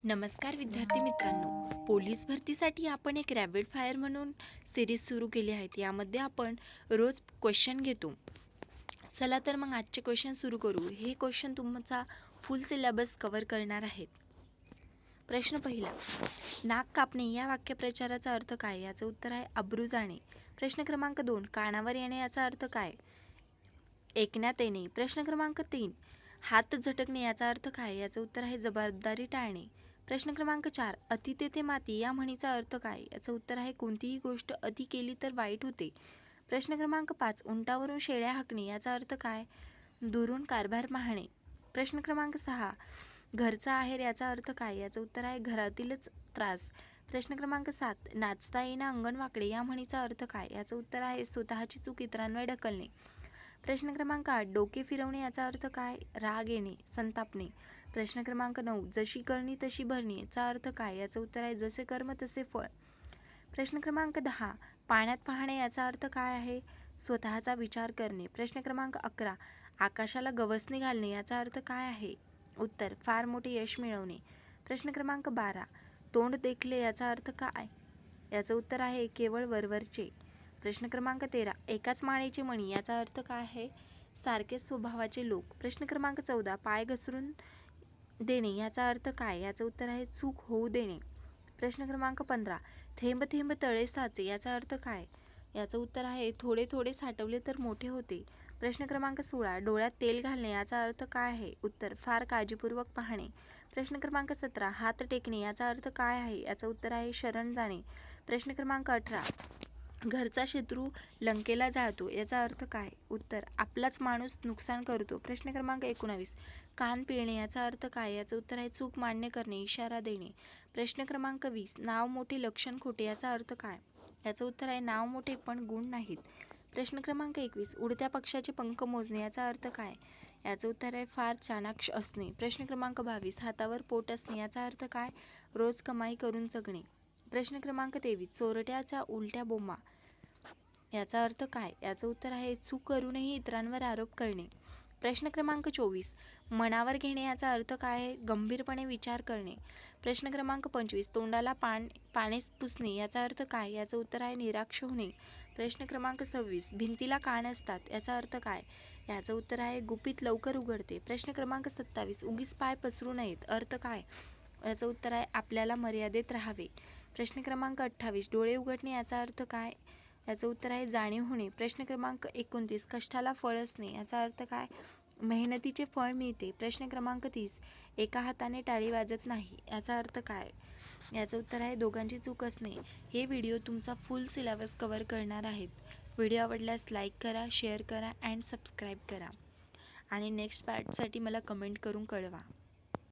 नमस्कार विद्यार्थी मित्रांनो, पोलीस भरतीसाठी आपण एक रॅपिड फायर म्हणून सिरीज सुरू केली आहे. यामध्ये आपण रोज क्वेश्चन घेतो. चला तर मग आजचे क्वेश्चन सुरू करू. हे क्वेश्चन तुमचा फुल सिलेबस कव्हर करणार आहेत. प्रश्न पहिला, नाक कापणे या वाक्यप्रचाराचा अर्थ काय? याचं उत्तर आहे अब्रू जाणे. प्रश्न क्रमांक 2, कानावर येणे याचा अर्थ काय? ऐकण्यात येणे. प्रश्न क्रमांक 3, हात झटकणे याचा अर्थ काय? याचं उत्तर आहे जबाबदारी टाळणे. प्रश्न क्रमांक 4, अति तेथे माती या म्हणीचा अर्थ काय? याचं उत्तर आहे कोणतीही गोष्ट अति केली तर वाईट होते. प्रश्न क्रमांक 5, उंटावरून शेळ्या हाकणे याचा अर्थ काय? दुरून कारभार पाहणे. प्रश्न क्रमांक 6, घरचा आहेर याचा अर्थ काय? याचं उत्तर आहे घरातीलच त्रास. प्रश्न क्रमांक 7, नाचता येईना अंगण वाकडे या म्हणीचा अर्थ काय? याचं उत्तर आहे स्वतःची चूक इतरांवर ढकलणे. प्रश्न क्रमांक 8, डोके फिरवणे याचा अर्थ काय? राग येणे, संतापणे. प्रश्न क्रमांक 9, जशी करणी तशी भरणी याचा अर्थ काय? याचं उत्तर आहे जसे कर्म तसे फळ. प्रश्न क्रमांक 10, पाण्यात पाहणे याचा अर्थ काय आहे? स्वतःचा विचार करणे. प्रश्न क्रमांक 11, आकाशाला गवसणी घालणे याचा अर्थ काय आहे? उत्तर, फार मोठे यश मिळवणे. प्रश्न क्रमांक 12, तोंड देखले याचा अर्थ काय? याचं उत्तर आहे केवळ वरवरचे. प्रश्न क्रमांक 13, एकाच माळेची मणी याचा अर्थ काय आहे? सारखे स्वभावाचे लोक. प्रश्न क्रमांक 14, पाय घसरून देणे याचा अर्थ काय? याचं उत्तर आहे चूक होऊ देणे. प्रश्न क्रमांक 15, थेंब थेंब तळे साचे याचा अर्थ काय? याचं उत्तर आहे थोडे थोडे साठवले तर मोठे होते. प्रश्न क्रमांक 16, डोळ्यात तेल घालणे याचा अर्थ काय आहे? उत्तर, फार काळजीपूर्वक पाहणे. प्रश्न क्रमांक 17, हात टेकणे याचा अर्थ काय आहे? याचं उत्तर आहे शरण जाणे. प्रश्न क्रमांक 18, घरचा शत्रू लंकेला जाळतो याचा अर्थ काय? उत्तर, आपलाच माणूस नुकसान करतो. प्रश्न क्रमांक 19, कान पिळणे याचा अर्थ काय? याचं उत्तर आहे चूक मान्य करणे, इशारा देणे. प्रश्न क्रमांक 20, नाव मोठे लक्षण खोटे याचा अर्थ काय? याचं उत्तर आहे नाव मोठे पण गुण नाहीत. प्रश्न क्रमांक 21, उडत्या पक्षाचे पंख मोजणे याचा अर्थ काय? याचं उत्तर आहे फार चाणाक्ष असणे. प्रश्न क्रमांक 22, हातावर पोट असणे याचा अर्थ काय? रोज कमाई करून जगणे. प्रश्न क्रमांक 23, चोरट्याच्या उलट्या बोंबा याचा अर्थ काय? याचं उत्तर आहे चूक करूनही इतरांवर आरोप करणे. प्रश्न क्रमांक 24, मनावर घेणे याचा अर्थ काय आहे? गंभीरपणे विचार करणे. प्रश्न क्रमांक 25, तोंडाला पाने पुसणे याचा अर्थ काय? याचं उत्तर आहे निराक्ष होणे. प्रश्न क्रमांक 26, भिंतीला कान असतात याचा अर्थ काय? याचं उत्तर आहे गुपित लवकर उघडते. प्रश्न क्रमांक 27, उगीच पाय पसरू नयेत अर्थ काय? याचं उत्तर आहे आपल्याला मर्यादेत राहावे. प्रश्न क्रमांक 28, डोळे उघडणे याचा अर्थ काय? याचं उत्तर आहे जाणीव होणे. प्रश्न क्रमांक 29, कष्टाला फळ असणे याचा अर्थ काय? मेहनतीचे फळ मिळते. प्रश्न क्रमांक 30, एका हाताने टाळी वाजत नाही याचा अर्थ काय? याचं उत्तर आहे दोघांची चूक असणे. हे व्हिडिओ तुमचा फुल सिलेबस कव्हर करणार आहेत. व्हिडिओ आवडल्यास लाईक करा, शेअर करा अँड सबस्क्राईब करा आणि नेक्स्ट पार्टसाठी मला कमेंट करून कळवा.